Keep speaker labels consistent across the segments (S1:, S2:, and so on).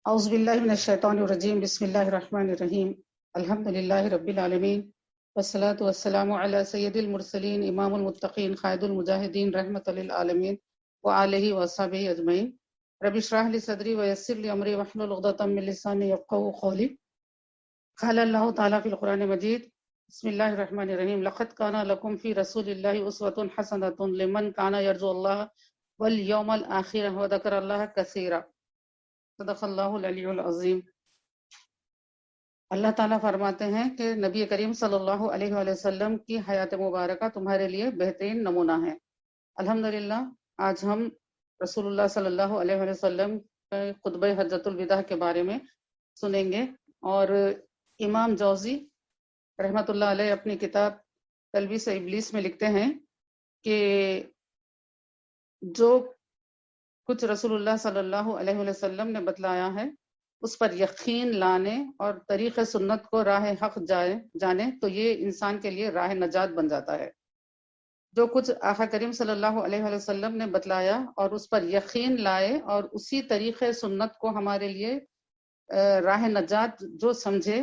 S1: اعوذ باللہ من الشیطان الرجیم بسم اللہ الرحمن الرحیم الحمد للہ رب العالمین والصلاة والسلام علی سید المرسلین امام المتقین قائد المجاہدین رحمۃ للعالمین وآلہ وصحبہ اجمعین رب اشرح لی صدری ویسر لی امری واحلل عقدۃ من لسانی یفقہوا قولی قال اللہ تعالیٰ فی القرآن مجید بسم اللہ الرحمن الرحیم لقد کان لکم فی رسول اللہ اسوۃ حسنۃ لمن کان یرجو اللہ والیوم الآخر وذکر اللہ کثیرا صدق اللہ العلی العظیم۔ اللہ تعالیٰ فرماتے ہیں کہ نبی کریم صلی اللہ علیہ وآلہ وسلم کی حیات مبارکہ تمہارے لیے بہترین نمونہ ہے۔ الحمدللہ آج ہم رسول اللہ صلی اللہ علیہ وآلہ وسلم کے خطبہ حجۃ الوداع کے بارے میں سنیں گے، اور امام جوزی رحمۃ اللہ علیہ اپنی کتاب تلبیس ابلیس میں لکھتے ہیں کہ جو کچھ رسول اللہ صلی اللہ علیہ وآلہ وسلم نے بتلایا ہے اس پر یقین لانے اور طریق سنت کو راہ حق جانے تو یہ انسان کے لیے راہ نجات بن جاتا ہے۔ جو کچھ آقا کریم صلی اللہ علیہ وآلہ وسلم نے بتلایا اور اس پر یقین لائے اور اسی طریق سنت کو ہمارے لیے راہ نجات جو سمجھے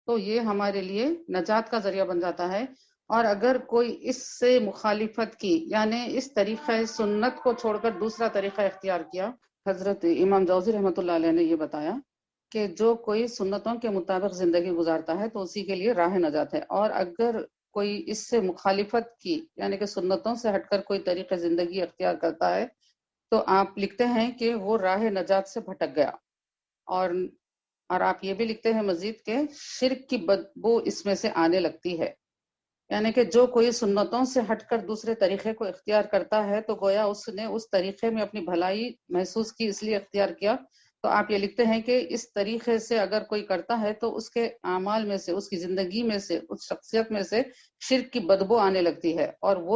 S1: تو یہ ہمارے لیے نجات کا ذریعہ بن جاتا ہے۔ اور اگر کوئی اس سے مخالفت کی، یعنی اس طریقہ سنت کو چھوڑ کر دوسرا طریقہ اختیار کیا، حضرت امام جوزی رحمۃ اللہ علیہ نے یہ بتایا کہ جو کوئی سنتوں کے مطابق زندگی گزارتا ہے تو اسی کے لیے راہ نجات ہے، اور اگر کوئی اس سے مخالفت کی یعنی کہ سنتوں سے ہٹ کر کوئی طریقہ زندگی اختیار کرتا ہے تو آپ لکھتے ہیں کہ وہ راہ نجات سے بھٹک گیا۔ اور آپ یہ بھی لکھتے ہیں مزید کہ شرک کی بدبو اس میں سے آنے لگتی ہے، یعنی کہ جو کوئی سنتوں سے ہٹ کر دوسرے طریقے کو اختیار کرتا ہے تو گویا اس نے اس طریقے میں اپنی بھلائی محسوس کی، اس لیے اختیار کیا۔ تو آپ یہ لکھتے ہیں کہ اس طریقے سے اگر کوئی کرتا ہے تو اس کے اعمال میں سے، اس کی زندگی میں سے، اس شخصیت میں سے شرک کی بدبو آنے لگتی ہے اور وہ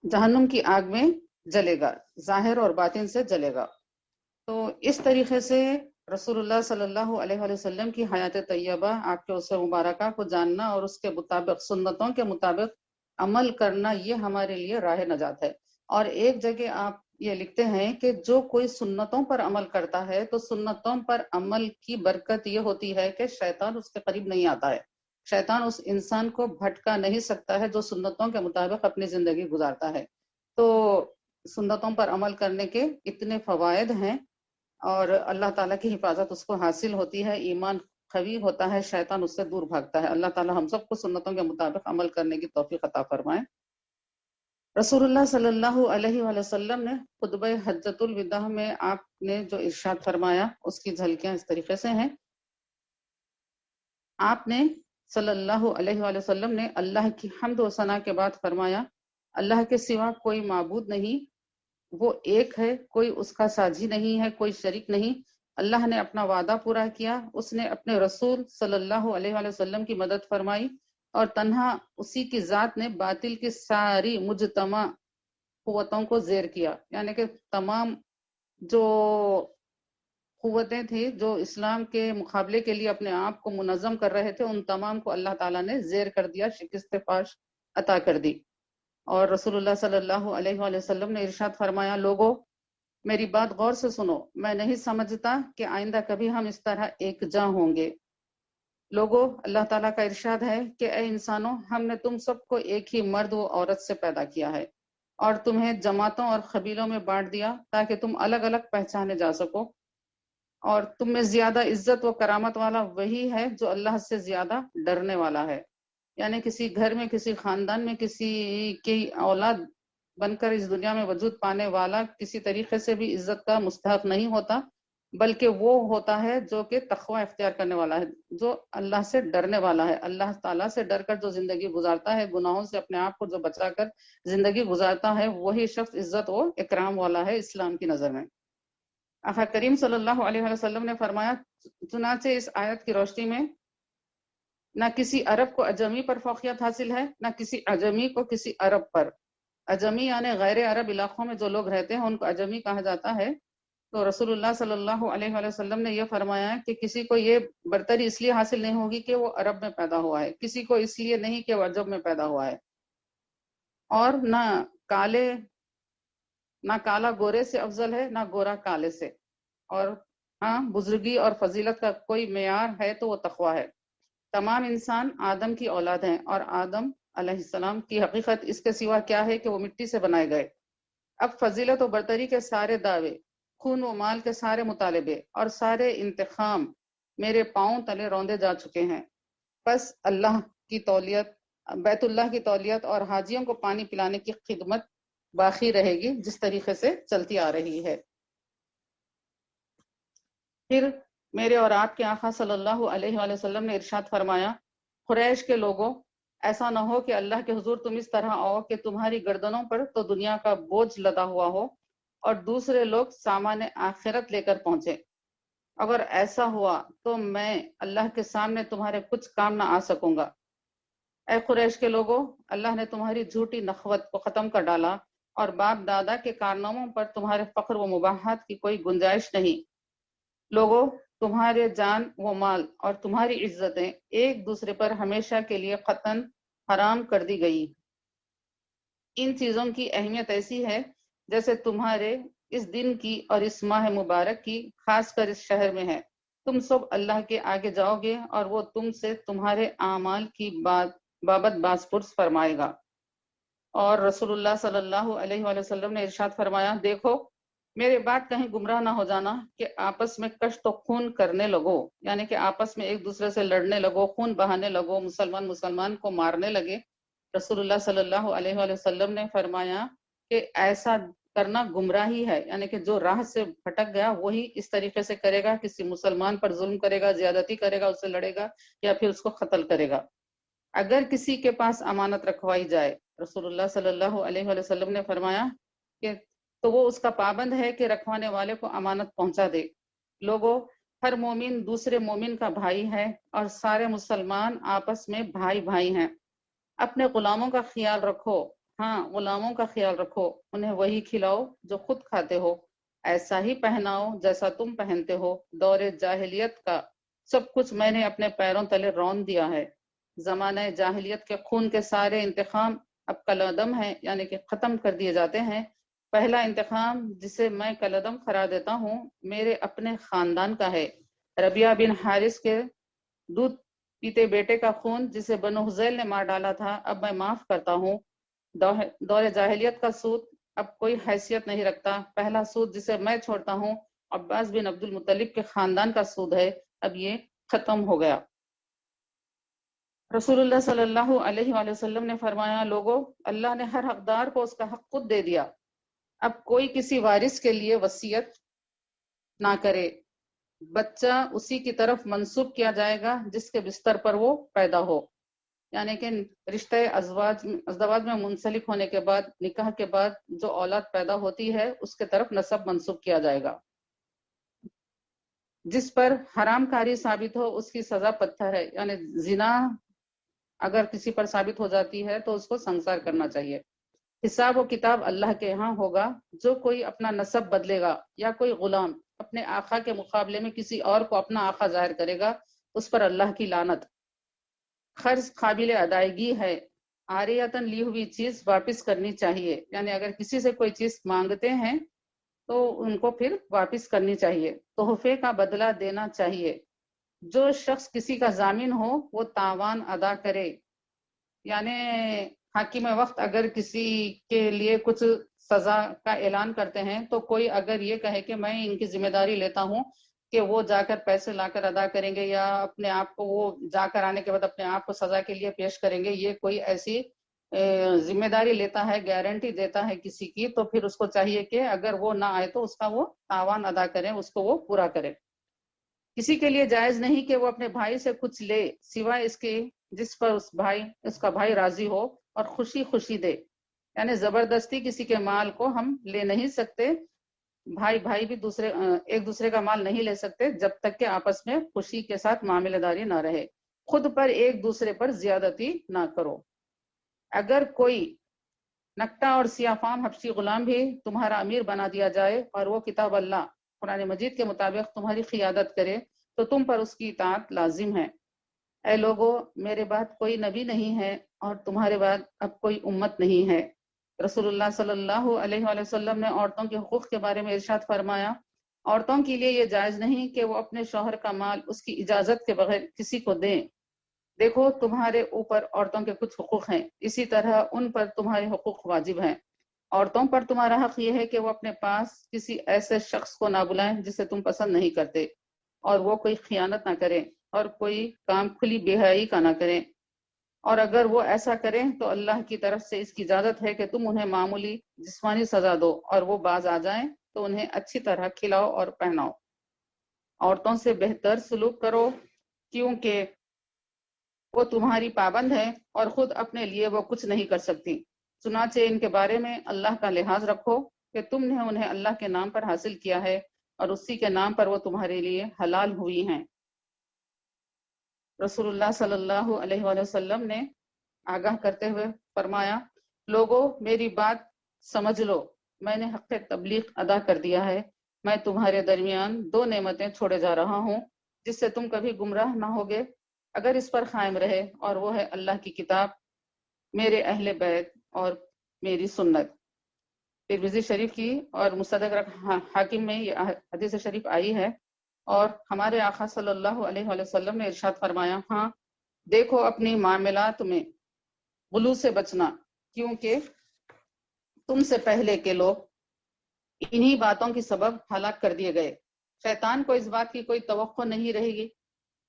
S1: جہنم کی آگ میں جلے گا، ظاہر اور باطن سے جلے گا۔ تو اس طریقے سے رسول اللہ صلی اللہ علیہ وآلہ وسلم کی حیات طیبہ، آپ کے اسوہ مبارکہ کو جاننا اور اس کے مطابق، سنتوں کے مطابق عمل کرنا، یہ ہمارے لیے راہ نجات ہے۔ اور ایک جگہ آپ یہ لکھتے ہیں کہ جو کوئی سنتوں پر عمل کرتا ہے تو سنتوں پر عمل کی برکت یہ ہوتی ہے کہ شیطان اس کے قریب نہیں آتا ہے، شیطان اس انسان کو بھٹکا نہیں سکتا ہے جو سنتوں کے مطابق اپنی زندگی گزارتا ہے۔ تو سنتوں پر عمل کرنے کے اتنے فوائد ہیں اور اللہ تعالیٰ کی حفاظت اس کو حاصل ہوتی ہے، ایمان قوی ہوتا ہے، شیطان اس سے دور بھاگتا ہے۔ اللہ تعالیٰ ہم سب کو سنتوں کے مطابق عمل کرنے کی توفیق عطا فرمائے۔ رسول اللہ صلی اللہ علیہ وآلہ وسلم نے خطبہ حجۃ الوداع میں آپ نے جو ارشاد فرمایا اس کی جھلکیاں اس طریقے سے ہیں۔ آپ نے صلی اللہ علیہ وآلہ وسلم نے اللہ کی حمد و ثنا کے بعد فرمایا، اللہ کے سوا کوئی معبود نہیں، وہ ایک ہے، کوئی اس کا ساجی نہیں ہے، کوئی شریک نہیں۔ اللہ نے اپنا وعدہ پورا کیا، اس نے اپنے رسول صلی اللہ علیہ وآلہ وسلم کی مدد فرمائی، اور تنہا اسی کی ذات نے باطل کی ساری مجتمع قوتوں کو زیر کیا، یعنی کہ تمام جو قوتیں تھیں جو اسلام کے مقابلے کے لیے اپنے آپ کو منظم کر رہے تھے، ان تمام کو اللہ تعالیٰ نے زیر کر دیا، شکست فاش عطا کر دی۔ اور رسول اللہ صلی اللہ علیہ وآلہ وسلم نے ارشاد فرمایا، لوگوں میری بات غور سے سنو، میں نہیں سمجھتا کہ آئندہ کبھی ہم اس طرح ایک جاں ہوں گے۔ لوگوں، اللہ تعالیٰ کا ارشاد ہے کہ اے انسانوں، ہم نے تم سب کو ایک ہی مرد و عورت سے پیدا کیا ہے اور تمہیں جماعتوں اور قبیلوں میں بانٹ دیا تاکہ تم الگ الگ پہچانے جا سکو، اور تم میں زیادہ عزت و کرامت والا وہی ہے جو اللہ سے زیادہ ڈرنے والا ہے۔ یعنی کسی گھر میں، کسی خاندان میں کسی کی اولاد بن کر اس دنیا میں وجود پانے والا کسی طریقے سے بھی عزت کا مستحق نہیں ہوتا، بلکہ وہ ہوتا ہے جو کہ تقوی اختیار کرنے والا ہے، جو اللہ سے ڈرنے والا ہے۔ اللہ تعالیٰ سے ڈر کر جو زندگی گزارتا ہے، گناہوں سے اپنے آپ کو جو بچا کر زندگی گزارتا ہے، وہی شخص عزت و اکرام والا ہے اسلام کی نظر میں۔ آقا کریم صلی اللہ علیہ وسلم نے فرمایا، چنانچہ اس آیت کی روشنی میں نہ کسی عرب کو اجمی پر فوقیت حاصل ہے، نہ کسی اجمی کو کسی عرب پر۔ اجمی یعنی غیر عرب علاقوں میں جو لوگ رہتے ہیں ان کو اجمی کہا جاتا ہے۔ تو رسول اللہ صلی اللہ علیہ وآلہ وسلم نے یہ فرمایا کہ کسی کو یہ برتری اس لیے حاصل نہیں ہوگی کہ وہ عرب میں پیدا ہوا ہے، کسی کو اس لیے نہیں کہ وہ عجم میں پیدا ہوا ہے، اور نہ کالے نہ کالا گورے سے افضل ہے نہ گورا کالے سے، اور ہاں بزرگی اور فضیلت کا کوئی معیار ہے تو وہ تقویٰ ہے۔ تمام انسان آدم کی اولاد ہیں، اور آدم علیہ السلام کی حقیقت اس کے سوا کیا ہے کہ وہ مٹی سے بنائے گئے۔ اب فضیلت و برتری کے سارے دعوے، خون و مال کے سارے مطالبے اور سارے انتقام میرے پاؤں تلے روندے جا چکے ہیں۔ بس اللہ کی تولیت، بیت اللہ کی تولیت اور حاجیوں کو پانی پلانے کی خدمت باقی رہے گی جس طریقے سے چلتی آ رہی ہے۔ پھر میرے اور آپ کے آقا صلی اللہ علیہ وآلہ وسلم نے ارشاد فرمایا، قریش کے لوگوں، ایسا نہ ہو کہ اللہ کے حضور تم اس طرح آؤ کہ تمہاری گردنوں پر تو دنیا کا بوجھ لدا ہوا ہو اور دوسرے لوگ سامان آخرت لے کر پہنچے۔ اگر ایسا ہوا تو میں اللہ کے سامنے تمہارے کچھ کام نہ آ سکوں گا۔ اے قریش کے لوگوں، اللہ نے تمہاری جھوٹی نخوت کو ختم کر ڈالا اور باپ دادا کے کارناموں پر تمہارے فخر و مباحات کی کوئی گنجائش نہیں۔ لوگوں، تمہارے جان و مال اور تمہاری عزتیں ایک دوسرے پر ہمیشہ کے لیے قطعاً حرام کر دی گئی۔ ان چیزوں کی اہمیت ایسی ہے جیسے تمہارے اس دن کی اور اس ماہ مبارک کی، خاص کر اس شہر میں ہے۔ تم سب اللہ کے آگے جاؤ گے اور وہ تم سے تمہارے اعمال کی بابت باز پرس فرمائے گا۔ اور رسول اللہ صلی اللہ علیہ وآلہ وسلم نے ارشاد فرمایا، دیکھو میرے بات کہیں گمراہ نہ ہو جانا کہ آپس میں کشت و خون کرنے لگو، یعنی کہ آپس میں ایک دوسرے سے لڑنے لگو، خون بہانے لگو، مسلمان کو مارنے لگے۔ رسول اللہ صلی اللہ علیہ وآلہ وسلم نے فرمایا کہ ایسا کرنا گمراہی ہے، یعنی کہ جو راہ سے بھٹک گیا وہی اس طریقے سے کرے گا، کسی مسلمان پر ظلم کرے گا، زیادتی کرے گا، اس سے لڑے گا یا پھر اس کو قتل کرے گا۔ اگر کسی کے پاس امانت رکھوائی جائے، رسول اللہ صلی اللہ علیہ وآلہ وسلم نے فرمایا کہ تو وہ اس کا پابند ہے کہ رکھوانے والے کو امانت پہنچا دے۔ لوگوں، ہر مومن دوسرے مومن کا بھائی ہے اور سارے مسلمان آپس میں بھائی بھائی ہیں۔ اپنے غلاموں کا خیال رکھو، ہاں غلاموں کا خیال رکھو، انہیں وہی کھلاؤ جو خود کھاتے ہو، ایسا ہی پہناؤ جیسا تم پہنتے ہو۔ دور جاہلیت کا سب کچھ میں نے اپنے پیروں تلے رون دیا ہے۔ زمانہ جاہلیت کے خون کے سارے انتقام اب کالعدم ہیں، یعنی کہ ختم کر دیے جاتے ہیں۔ پہلا انتقام جسے میں کالعدم قرار دیتا ہوں میرے اپنے خاندان کا ہے۔ ربیعہ بن حارث کے دودھ پیتے بیٹے کا خون جسے بنو حذیل نے مار ڈالا تھا اب میں معاف کرتا ہوں۔ دور جاہلیت کا سود اب کوئی حیثیت نہیں رکھتا۔ پہلا سود جسے میں چھوڑتا ہوں عباس بن عبد المطلب کے خاندان کا سود ہے، اب یہ ختم ہو گیا۔ رسول اللہ صلی اللہ علیہ وآلہ وسلم نے فرمایا، لوگوں، اللہ نے ہر حقدار کو اس کا حق خود دے دیا، اب کوئی کسی وارث کے لیے وصیت نہ کرے۔ بچہ اسی کی طرف منسوب کیا جائے گا جس کے بستر پر وہ پیدا ہو، یعنی کہ رشتہ ازدواج میں منسلک ہونے کے بعد، نکاح کے بعد جو اولاد پیدا ہوتی ہے اس کے طرف نسب منسوب کیا جائے گا۔ جس پر حرام کاری ثابت ہو اس کی سزا پتھر ہے، یعنی زنا اگر کسی پر ثابت ہو جاتی ہے تو اس کو سنسار کرنا چاہیے۔ حساب و کتاب اللہ کے ہاں ہوگا۔ جو کوئی اپنا نسب بدلے گا یا کوئی غلام اپنے آقا کے مقابلے میں کسی اور کو اپنا آقا ظاہر کرے گا، اس پر اللہ کی لعنت۔ قرض قابل ادائیگی ہے، عاریتاً لی ہوئی چیز واپس کرنی چاہیے، یعنی اگر کسی سے کوئی چیز مانگتے ہیں تو ان کو پھر واپس کرنی چاہیے۔ تحفے کا بدلہ دینا چاہیے۔ جو شخص کسی کا ضامن ہو وہ تاوان ادا کرے، یعنی حاکم وقت اگر کسی کے لیے کچھ سزا کا اعلان کرتے ہیں تو کوئی اگر یہ کہے کہ میں ان کی ذمہ داری لیتا ہوں کہ وہ جا کر پیسے لا کر ادا کریں گے یا اپنے آپ کو وہ جا کر آنے کے بعد اپنے آپ کو سزا کے لیے پیش کریں گے، یہ کوئی ایسی ذمہ داری لیتا ہے، گارنٹی دیتا ہے کسی کی، تو پھر اس کو چاہیے کہ اگر وہ نہ آئے تو اس کا وہ تاوان ادا کریں، اس کو وہ پورا کرے۔ کسی کے لیے جائز نہیں کہ وہ اپنے بھائی سے کچھ لے سوائے اس کے جس پر اس کا بھائی راضی ہو اور خوشی خوشی دے، یعنی زبردستی کسی کے مال کو ہم لے نہیں سکتے، بھائی بھی ایک دوسرے کا مال نہیں لے سکتے جب تک کہ آپس میں خوشی کے ساتھ معاملہ داری نہ رہے۔ خود پر ایک دوسرے پر زیادتی نہ کرو۔ اگر کوئی نکٹا اور سیاہ فام حبشی غلام بھی تمہارا امیر بنا دیا جائے اور وہ کتاب اللہ قرآن مجید کے مطابق تمہاری قیادت کرے تو تم پر اس کی اطاعت لازم ہے۔ اے لوگو، میرے بعد کوئی نبی نہیں ہے اور تمہارے بعد اب کوئی امت نہیں ہے۔ رسول اللہ صلی اللہ علیہ وآلہ وسلم نے عورتوں کے حقوق کے بارے میں ارشاد فرمایا، عورتوں کے لیے یہ جائز نہیں کہ وہ اپنے شوہر کا مال اس کی اجازت کے بغیر کسی کو دیں۔ دیکھو تمہارے اوپر عورتوں کے کچھ حقوق ہیں، اسی طرح ان پر تمہارے حقوق واجب ہیں۔ عورتوں پر تمہارا حق یہ ہے کہ وہ اپنے پاس کسی ایسے شخص کو نہ بلائیں جسے تم پسند نہیں کرتے، اور وہ کوئی خیانت نہ کریں اور کوئی کام کھلی بے حیائی کا نہ کریں، اور اگر وہ ایسا کریں تو اللہ کی طرف سے اس کی اجازت ہے کہ تم انہیں معمولی جسمانی سزا دو، اور وہ باز آ جائیں تو انہیں اچھی طرح کھلاؤ اور پہناؤ۔ عورتوں سے بہتر سلوک کرو کیونکہ وہ تمہاری پابند ہے اور خود اپنے لیے وہ کچھ نہیں کر سکتی، چنانچہ ان کے بارے میں اللہ کا لحاظ رکھو کہ تم نے انہیں اللہ کے نام پر حاصل کیا ہے اور اسی کے نام پر وہ تمہارے لیے حلال ہوئی ہیں۔ رسول اللہ صلی اللہ علیہ وآلہ وسلم نے آگاہ کرتے ہوئے فرمایا، لوگو میری بات سمجھ لو، میں نے حق تبلیغ ادا کر دیا ہے، میں تمہارے درمیان دو نعمتیں چھوڑے جا رہا ہوں جس سے تم کبھی گمراہ نہ ہوگے اگر اس پر قائم رہے، اور وہ ہے اللہ کی کتاب، میرے اہل بیت اور میری سنت۔ ترمذی شریف کی اور مستدرک حاکم میں یہ حدیث شریف آئی ہے، اور ہمارے آقا صلی اللہ علیہ وآلہ وسلم نے ارشاد فرمایا، ہاں دیکھو اپنی معاملات میں غلو سے بچنا، کیونکہ تم سے پہلے کے لوگ انہی باتوں کی سبب ہلاک کر دیے گئے۔ شیطان کو اس بات کی کوئی توقع نہیں رہے گی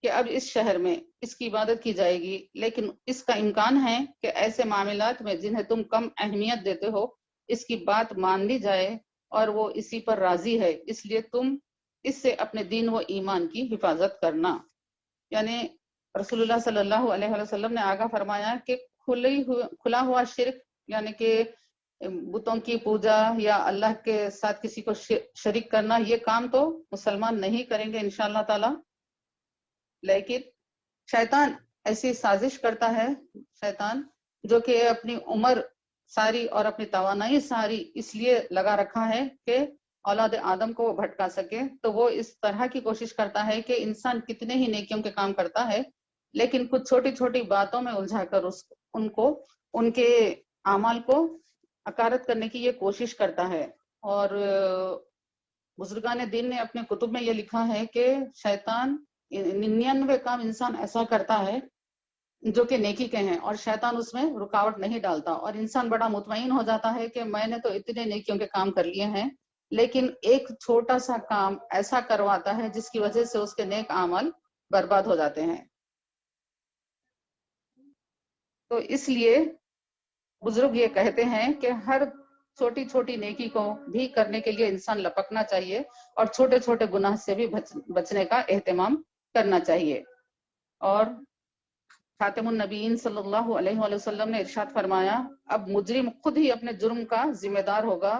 S1: کہ اب اس شہر میں اس کی عبادت کی جائے گی، لیکن اس کا امکان ہے کہ ایسے معاملات میں جنہیں تم کم اہمیت دیتے ہو اس کی بات مان لی جائے اور وہ اسی پر راضی ہے، اس لیے تم اس سے اپنے دین و ایمان کی حفاظت کرنا۔ یعنی رسول اللہ صلی اللہ علیہ وآلہ وسلم نے آگاہ فرمایا کہ کھلا ہوا شرک، یعنی کہ بتوں کی پوجا یا اللہ کے ساتھ کسی کو شریک کرنا، یہ کام تو مسلمان نہیں کریں گے انشاءاللہ تعالی، لیکن شیطان ایسی سازش کرتا ہے، شیطان جو کہ اپنی عمر ساری اور اپنی توانائی ساری اس لیے لگا رکھا ہے کہ اولاد آدم کو وہ بھٹکا سکے، تو وہ اس طرح کی کوشش کرتا ہے کہ انسان کتنے ہی نیکیوں کے کام کرتا ہے لیکن کچھ چھوٹی چھوٹی باتوں میں الجھا کر ان کے اعمال کو عکارت کرنے کی یہ کوشش کرتا ہے۔ اور بزرگان دین نے اپنے کتب میں یہ لکھا ہے کہ شیطان 99 کام انسان ایسا کرتا ہے جو کہ نیکی کے ہیں اور شیطان اس میں رکاوٹ نہیں ڈالتا، اور انسان بڑا مطمئن ہو جاتا ہے کہ میں نے تو اتنے نیکیوں کے کام کر لیے ہیں، لیکن ایک چھوٹا سا کام ایسا کرواتا ہے جس کی وجہ سے اس کے نیک اعمال برباد ہو جاتے ہیں۔ تو اس لیے بزرگ یہ کہتے ہیں کہ ہر چھوٹی چھوٹی نیکی کو بھی کرنے کے لیے انسان لپکنا چاہیے اور چھوٹے چھوٹے گناہ سے بھی بچنے کا اہتمام کرنا چاہیے۔ اور خاتم النبیین صلی اللہ علیہ وآلہ وسلم نے ارشاد فرمایا، اب مجرم خود ہی اپنے جرم کا ذمہ دار ہوگا،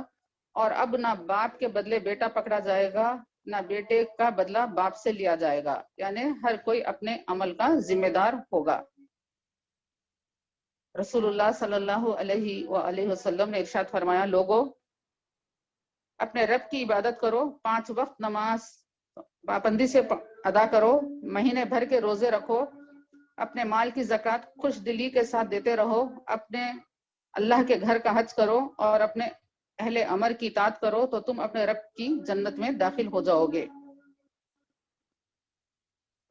S1: اور اب نہ باپ کے بدلے بیٹا پکڑا جائے گا نہ بیٹے کا بدلہ باپ سے لیا جائے گا، یعنی ہر کوئی اپنے عمل کا ذمہ دار ہوگا۔ رسول اللہ صلی اللہ علیہ وآلہ وسلم نے ارشاد فرمایا، لوگو اپنے رب کی عبادت کرو، 5 وقت نماز پابندی سے ادا کرو، مہینے بھر کے روزے رکھو، اپنے مال کی زکوٰۃ خوش دلی کے ساتھ دیتے رہو، اپنے اللہ کے گھر کا حج کرو اور اپنے اہل امر کی اطاعت کرو تو تم اپنے رب کی جنت میں داخل ہو جاؤ گے۔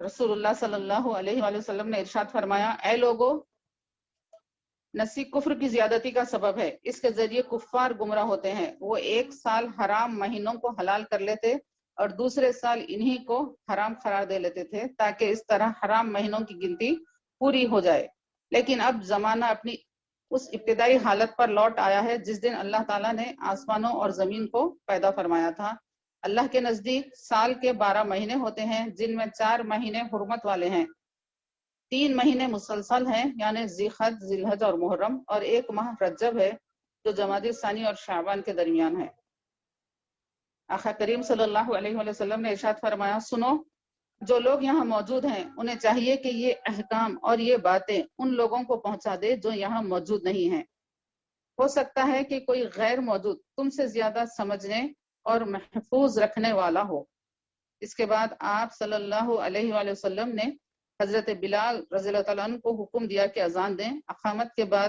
S1: رسول اللہ صلی اللہ علیہ وآلہ وسلم نے ارشاد فرمایا، اے لوگو نسی کفر کی زیادتی کا سبب ہے، اس کے ذریعے کفار گمراہ ہوتے ہیں، وہ 1 سال حرام مہینوں کو حلال کر لیتے اور دوسرے سال انہی کو حرام قرار دے لیتے تھے تاکہ اس طرح حرام مہینوں کی گنتی پوری ہو جائے، لیکن اب زمانہ اپنی اس ابتدائی حالت پر لوٹ آیا ہے جس دن اللہ تعالیٰ نے آسمانوں اور زمین کو پیدا فرمایا تھا۔ اللہ کے نزدیک سال کے 12 مہینے ہوتے ہیں جن میں 4 مہینے حرمت والے ہیں، 3 مہینے مسلسل ہیں یعنی ذی الحج، ذی الحج اور محرم، اور 1 ماہ رجب ہے جو جمادی الثانی اور شعبان کے درمیان ہے۔ آقا کریم صلی اللہ علیہ وآلہ وسلم نے ارشاد فرمایا، سنو جو لوگ یہاں موجود ہیں انہیں چاہیے کہ یہ احکام اور یہ باتیں ان لوگوں کو پہنچا دے جو یہاں موجود نہیں ہیں، ہو سکتا ہے کہ کوئی غیر موجود تم سے زیادہ سمجھنے اور محفوظ رکھنے والا ہو۔ اس کے بعد آپ صلی اللہ علیہ وآلہ وسلم نے حضرت بلال رضی اللہ تعالیٰ عنہ کو حکم دیا کہ اذان دیں، اقامت کے بعد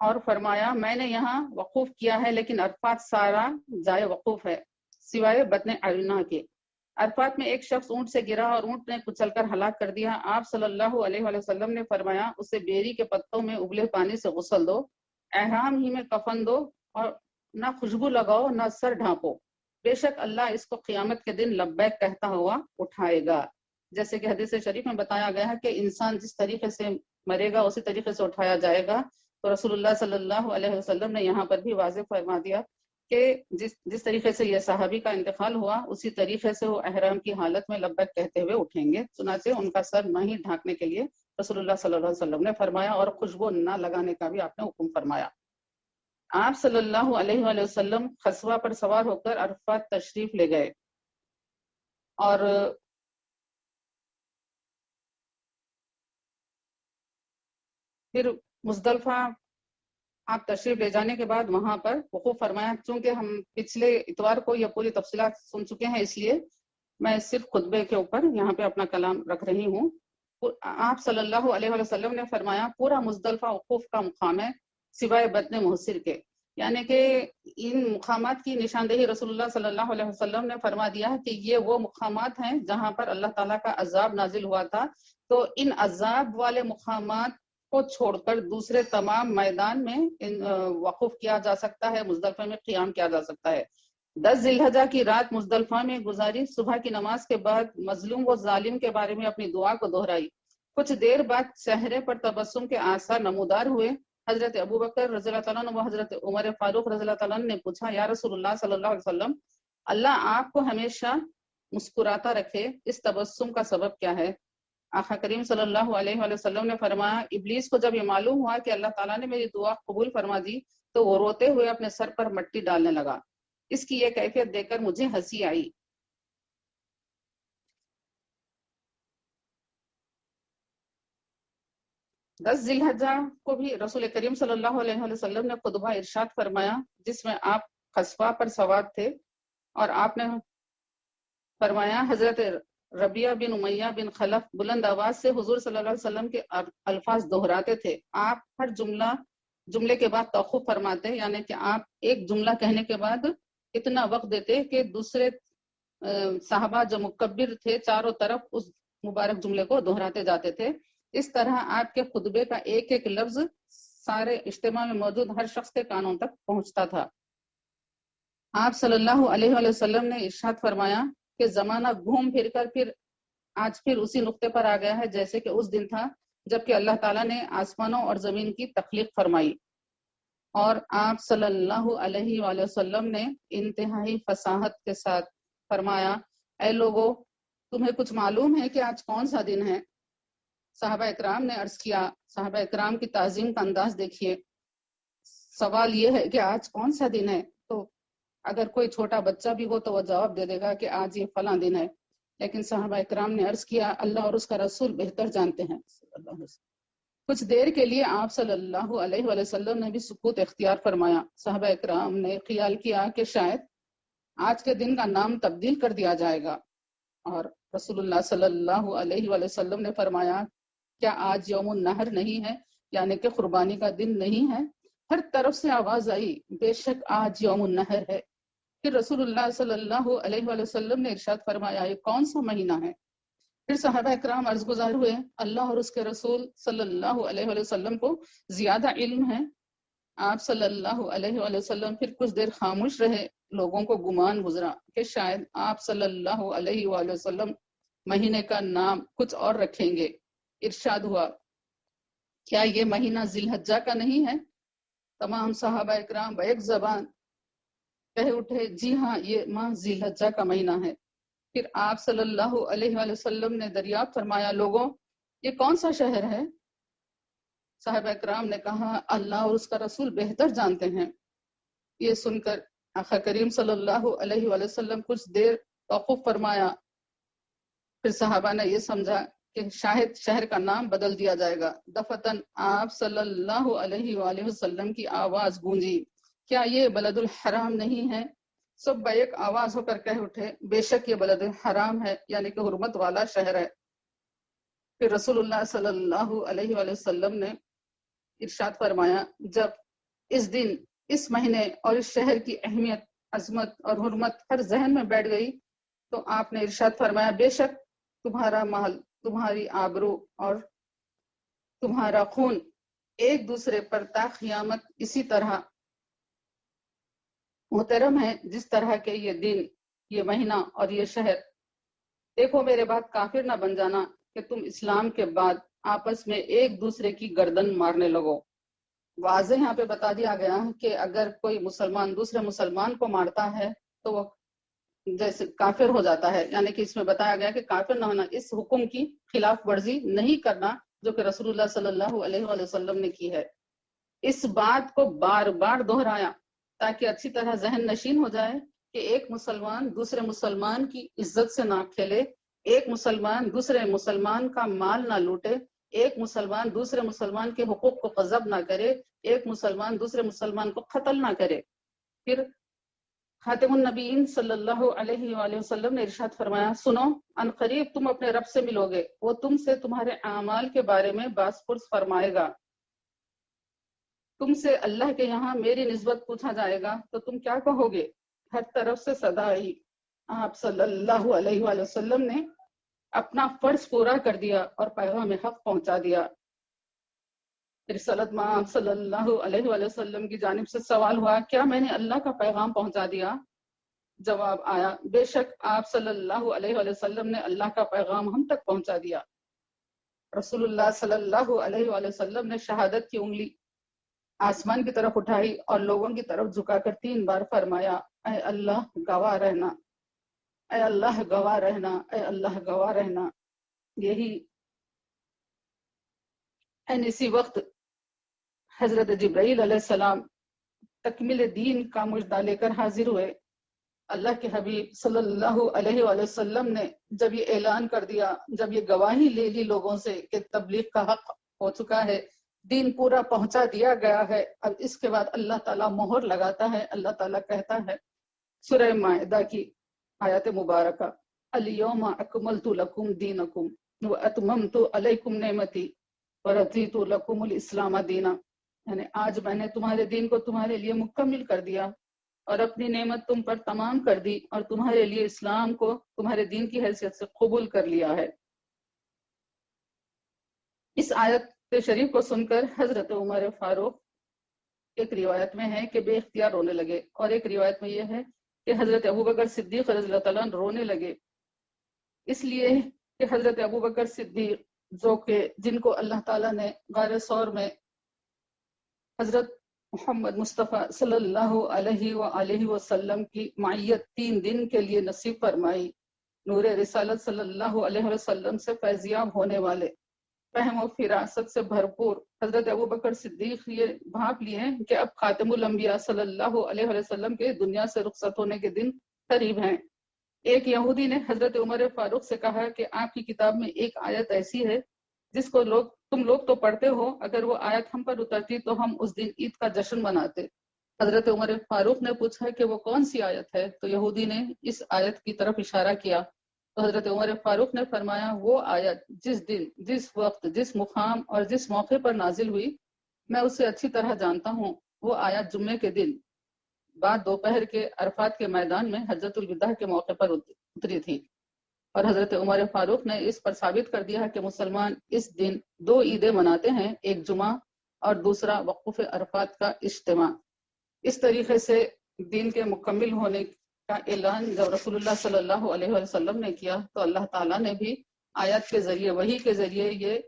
S1: اور فرمایا میں نے یہاں وقوف کیا ہے لیکن عرفات سارا جائے وقوف ہے سوائے بطن عرنا کے۔ عرفات میں ایک شخص اونٹ سے گرا اور اونٹ نے کچل کر ہلاک کر دیا۔ آپ صلی اللہ علیہ وآلہ وسلم نے فرمایا اسے بیری کے پتوں میں ابلے پانی سے غسل دو، احرام ہی میں کفن دو اور نہ خوشبو لگاؤ نہ سر ڈھانپو، بے شک اللہ اس کو قیامت کے دن لبیک کہتا ہوا اٹھائے گا۔ جیسے کہ حدیث شریف میں بتایا گیا ہے کہ انسان جس طریقے سے مرے گا اسی طریقے سے اٹھایا جائے گا، تو رسول اللہ صلی اللہ علیہ وسلم نے یہاں پر بھی واضح فرما دیا کہ جس طریقے سے یہ صحابی کا انتقال ہوا اسی طریقے سے وہ احرام کی حالت میں لبیک کہتے ہوئے اٹھیں گے۔ چنانچہ ان کا سر نہ ہی ڈھانکنے کے لیے رسول اللہ صلی اللہ علیہ وسلم نے فرمایا اور خوشبو نہ لگانے کا بھی آپ نے حکم فرمایا۔ آپ صلی اللہ علیہ وآلہ وسلم خصوہ پر سوار ہو کر عرفات تشریف لے گئے اور پھر مزدلفہ آپ تشریف لے جانے کے بعد وہاں پر وقوف فرمایا۔ چونکہ ہم پچھلے اتوار کو یہ پوری تفصیلات سن چکے ہیں اس لیے میں صرف خطبے کے اوپر یہاں پہ اپنا کلام رکھ رہی ہوں۔ آپ صلی اللہ علیہ وآلہ وسلم نے فرمایا پورا مزدلفہ وقوف کا مقام ہے سوائے بطن محسر کے، یعنی کہ ان مقامات کی نشاندہی رسول اللہ صلی اللہ علیہ وسلم نے فرما دیا ہے کہ یہ وہ مقامات ہیں جہاں پر اللہ تعالیٰ کا عذاب نازل ہوا تھا، تو ان عذاب والے مقامات کو چھوڑ کر دوسرے تمام میدان میں وقوف کیا جا سکتا ہے، مزدلفہ میں قیام کیا جا سکتا ہے۔ 10 ذی الحجہ کی رات مزدلفہ میں گزاری، صبح کی نماز کے بعد مظلوم و ظالم کے بارے میں اپنی دعا کو دہرائی، کچھ دیر بعد چہرے پر تبسم کے آثار نمودار ہوئے۔ حضرت ابوبکر رضی اللہ تعالیٰ عنہ و حضرت عمر فاروق رضی اللہ تعالیٰ عنہ نے پوچھا یا رسول اللہ صلی اللہ علیہ وسلم، اللہ آپ کو ہمیشہ مسکراتا رکھے، اس تبسم کا سبب کیا ہے؟ آقا کریم صلی اللہ علیہ وآلہ وسلم نے فرمایا ابلیس کو جب یہ معلوم ہوا کہ اللہ تعالیٰ نے میری دعا قبول فرما دی تو وہ روتے ہوئے اپنے سر پر مٹی ڈالنے لگا، اس کی یہ کیفیت دیکھ کر مجھے ہنسی آئی۔ دس ذی الحجہ کو بھی رسول کریم صلی اللہ علیہ وسلم نے خطبہ ارشاد فرمایا جس میں آپ خصفہ پر سوار تھے اور آپ نے فرمایا حضرت ربیعہ بن امیہ بن خلف بلند آواز سے حضور صلی اللہ علیہ وسلم کے الفاظ دہراتے تھے، آپ ہر جملے کے بعد توقف فرماتے، یعنی کہ آپ ایک جملہ کہنے کے بعد اتنا وقت دیتے کہ دوسرے صحابہ جو مکبر تھے چاروں طرف اس مبارک جملے کو دہراتے جاتے تھے۔ اس طرح آپ کے خطبے کا ایک ایک لفظ سارے اجتماع میں موجود ہر شخص کے کانوں تک پہنچتا تھا۔ آپ صلی اللہ علیہ وآلہ وسلم نے ارشاد فرمایا کہ زمانہ گھوم پھر کر آج پھر اسی نقطے پر آ گیا ہے جیسے کہ اس دن تھا جب کہ اللہ تعالیٰ نے آسمانوں اور زمین کی تخلیق فرمائی، اور آپ صلی اللہ علیہ وآلہ وسلم نے انتہائی فصاحت کے ساتھ فرمایا اے لوگو تمہیں کچھ معلوم ہے کہ آج کون سا دن ہے؟ صحابہ اکرام نے عرض کیا، صحابہ اکرام کی تعظیم کا انداز دیکھیے، سوال یہ ہے کہ آج کون سا دن ہے، تو اگر کوئی چھوٹا بچہ بھی ہو تو وہ جواب دے دے گا کہ آج یہ فلاں دن ہے، لیکن صحابہ اکرام نے عرض کیا اللہ اور اس کا رسول بہتر جانتے ہیں۔ کچھ دیر کے لیے آپ صلی اللہ علیہ وآلہ وسلم نے بھی سکوت اختیار فرمایا۔ صحابہ اکرام نے خیال کیا کہ شاید آج کے دن کا نام تبدیل کر دیا جائے گا، اور رسول اللہ صلی اللہ علیہ وآلہ وسلم نے فرمایا کیا آج یوم النحر نہیں ہے، یعنی کہ قربانی کا دن نہیں ہے؟ ہر طرف سے آواز آئی بے شک آج یوم النحر ہے۔ پھر رسول اللہ صلی اللہ علیہ وآلہ وسلم نے ارشاد فرمایا یہ کون سا مہینہ ہے؟ پھر صحابہ اکرام عرض گزار ہوئے اللہ اور اس کے رسول صلی اللہ علیہ وآلہ وسلم کو زیادہ علم ہے۔ آپ صلی اللہ علیہ وآلہ وسلم پھر کچھ دیر خاموش رہے، لوگوں کو گمان گزرا کہ شاید آپ صلی اللہ علیہ وآلہ وسلم مہینے کا نام کچھ اور رکھیں گے۔ ارشاد ہوا کیا یہ مہینہ ذی الحجہ کا نہیں ہے؟ تمام صحابہ اکرام بیک زبان کہہ اٹھے جی ہاں یہ ماہ ذی الحجہ کا مہینہ ہے۔ پھر آپ صلی اللہ علیہ وآلہ وسلم نے دریافت فرمایا لوگوں یہ کون سا شہر ہے؟ صحابہ اکرام نے کہا اللہ اور اس کا رسول بہتر جانتے ہیں۔ یہ سن کر آقا کریم صلی اللہ علیہ وآلہ وسلم کچھ دیر توقف فرمایا، پھر صحابہ نے یہ سمجھا کہ شاید شہر کا نام بدل دیا جائے گا۔ دفتن آپ صلی اللہ علیہ وآلہ وسلم کی آواز گونجی کیا یہ بلد الحرام نہیں ہے؟ سب بیک آواز ہو کر کہہ اٹھے بے شک یہ بلد الحرام ہے، یعنی کہ حرمت والا شہر ہے۔ پھر رسول اللہ صلی اللہ علیہ وآلہ وسلم نے ارشاد فرمایا جب اس دن، اس مہینے اور اس شہر کی اہمیت، عظمت اور حرمت ہر ذہن میں بیٹھ گئی تو آپ نے ارشاد فرمایا بے شک تمہارا مال، تمہاری آبرو اور تمہارا خون ایک دوسرے پر تا قیامت اسی طرح محترم ہے جس طرح کے یہ دن، یہ مہینہ اور یہ شہر۔ دیکھو میرے بعد کافر نہ بن جانا کہ تم اسلام کے بعد آپس میں ایک دوسرے کی گردن مارنے لگو۔ واضح یہاں پہ بتا دیا گیا کہ اگر کوئی مسلمان دوسرے مسلمان کو مارتا ہے تو وہ جیسے کافر ہو جاتا ہے، یعنی کہ اس میں بتایا گیا کہ کافر نہ ہونا، اس حکم کی خلاف ورزی نہیں کرنا جو کہ رسول اللہ صلی اللہ علیہ وآلہ وسلم نے کی ہے۔ اس بات کو بار بار دہرایا تاکہ اچھی طرح ذہن نشین ہو جائے کہ ایک مسلمان دوسرے مسلمان کی عزت سے نہ کھیلے، ایک مسلمان دوسرے مسلمان کا مال نہ لوٹے، ایک مسلمان دوسرے مسلمان کے حقوق کو غصب نہ کرے، ایک مسلمان دوسرے مسلمان کو قتل نہ کرے۔ پھر خاتم النبیین صلی اللہ علیہ وآلہ وسلم نے ارشاد فرمایا سنو، ان قریب تم اپنے رب سے ملو گے، وہ تم سے تمہارے اعمال کے بارے میں باز پرس فرمائے گا۔ تم سے اللہ کے یہاں میری نسبت پوچھا جائے گا تو تم کیا کہو گے؟ ہر طرف سے صدا آئی۔ آپ صلی اللہ علیہ وآلہ وسلم نے اپنا فرض پورا کر دیا اور پیغام حق پہنچا دیا۔ رسالت مآب صلی اللہ علیہ وآلہ وسلم کی جانب سے سوال ہوا کیا میں نے اللہ کا پیغام پہنچا دیا؟ جواب آیا بے شک آپ صلی اللہ علیہ وآلہ وسلم نے اللہ کا پیغام ہم تک پہنچا دیا۔ رسول اللہ صلی اللہ علیہ وآلہ وسلم نے شہادت کی انگلی آسمان کی طرف اٹھائی اور لوگوں کی طرف جھکا کر 3 بار فرمایا اے اللہ گواہ رہنا، اے اللہ گواہ رہنا، اے اللہ گواہ رہنا۔ یہی اسی وقت حضرت جبرائیل علیہ السلام تکمیل دین کا مژدہ لے کر حاضر ہوئے۔ اللہ کے حبیب صلی اللہ علیہ وآلہ وسلم نے جب یہ اعلان کر دیا، جب یہ گواہی لے لی لوگوں سے کہ تبلیغ کا حق ہو چکا ہے، دین پورا پہنچا دیا گیا ہے، اب اس کے بعد اللہ تعالیٰ مہر لگاتا ہے۔ اللہ تعالیٰ کہتا ہے سورہ مائدہ کی آیت مبارکہ الیوم اکملت لکم دینکم واتممت علیکم نعمتی ورضیت لکم الاسلام دینا، یعنی آج میں نے تمہارے دین کو تمہارے لیے مکمل کر دیا اور اپنی نعمت تم پر تمام کر دی اور تمہارے لیے اسلام کو تمہارے دین کی حیثیت سے قبول کر لیا ہے۔ اس آیت شریف کو سن کر حضرت عمر فاروق ایک روایت میں ہے کہ بے اختیار رونے لگے، اور ایک روایت میں یہ ہے کہ حضرت ابوبکر صدیق رضی اللہ تعالیٰ عنہ رونے لگے، اس لیے کہ حضرت ابوبکر صدیق جو کہ جن کو اللہ تعالیٰ نے غار ثور میں حضرت محمد مصطفیٰ صلی اللہ علیہ وآلہ وسلم کی معیت 3 دن کے لیے نصیب فرمائی، نور رسالت صلی اللہ علیہ وسلم سے فیضیاب ہونے والے، فہم و فراست سے بھرپور حضرت ابوبکر صدیق یہ بھانپ لیے کہ اب خاتم الانبیاء صلی اللہ علیہ وسلم کے دنیا سے رخصت ہونے کے دن قریب ہیں۔ ایک یہودی نے حضرت عمر فاروق سے کہا کہ آپ کی کتاب میں ایک آیت ایسی ہے جس کو تم لوگ تو پڑھتے ہو، اگر وہ آیت ہم پر اترتی تو ہم اس دن عید کا جشن مناتے۔ حضرت عمر فاروق نے پوچھا کہ وہ کون سی آیت ہے؟ تو یہودی نے اس آیت کی طرف اشارہ کیا تو حضرت عمر فاروق نے فرمایا وہ آیت جس دن، جس وقت، جس مقام اور جس موقع پر نازل ہوئی میں اسے اچھی طرح جانتا ہوں، وہ آیت جمعے کے دن بعد دوپہر کے عرفات کے میدان میں حجۃ الوداع کے موقع پر اتری تھی۔ اور حضرت عمر فاروق نے اس پر ثابت کر دیا کہ مسلمان اس دن 2 عیدیں مناتے ہیں، ایک جمعہ اور دوسرا وقوف عرفات کا اجتماع۔ اس طریقے سے دین کے مکمل ہونے کا اعلان جب رسول اللہ صلی اللہ علیہ وسلم نے کیا تو اللہ تعالیٰ نے بھی آیات کے ذریعے، وحی کے ذریعے یہ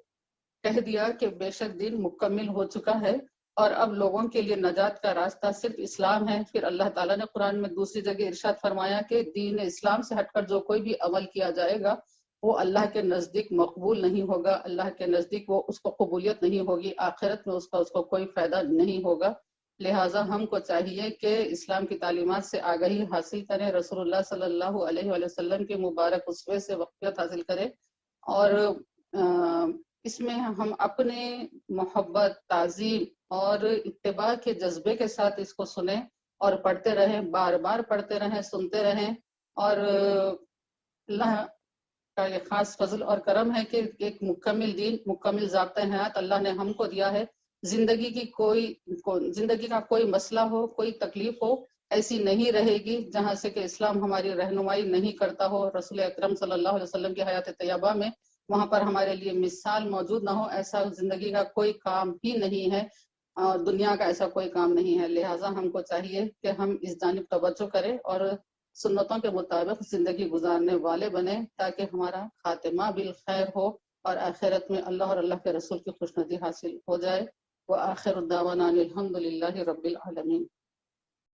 S1: کہہ دیا کہ بے شک دین مکمل ہو چکا ہے اور اب لوگوں کے لیے نجات کا راستہ صرف اسلام ہے۔ پھر اللہ تعالیٰ نے قرآن میں دوسری جگہ ارشاد فرمایا کہ دین اسلام سے ہٹ کر جو کوئی بھی عمل کیا جائے گا وہ اللہ کے نزدیک مقبول نہیں ہوگا، اللہ کے نزدیک وہ اس کو قبولیت نہیں ہوگی، آخرت میں اس کو کوئی فائدہ نہیں ہوگا۔ لہٰذا ہم کو چاہیے کہ اسلام کی تعلیمات سے آگاہی حاصل کریں، رسول اللہ صلی اللہ علیہ وآلہ وسلم کے مبارک اسوے سے واقفیت حاصل کریں، اور اس میں ہم اپنے محبت، تعظیم اور اتباع کے جذبے کے ساتھ اس کو سنیں اور پڑھتے رہیں، بار بار پڑھتے رہیں، سنتے رہیں۔ اور اللہ کا یہ خاص فضل اور کرم ہے کہ ایک مکمل دین، مکمل ضابطۂ حیات اللہ نے ہم کو دیا ہے زندگی کا کوئی مسئلہ ہو، کوئی تکلیف ہو، ایسی نہیں رہے گی جہاں سے کہ اسلام ہماری رہنمائی نہیں کرتا ہو، رسول اکرم صلی اللہ علیہ وسلم کی حیات طیبہ میں وہاں پر ہمارے لیے مثال موجود نہ ہو۔ ایسا زندگی کا کوئی کام ہی نہیں ہے، دنیا کا ایسا کوئی کام نہیں ہے۔ لہٰذا ہم کو چاہیے کہ ہم اس جانب توجہ کریں اور سنتوں کے مطابق زندگی گزارنے والے بنے، تاکہ ہمارا خاتمہ بالخیر ہو اور آخرت میں اللہ اور اللہ کے رسول کی خوشنودی حاصل ہو جائے۔ وآخر الدعوانا الحمد للہ رب العالمین۔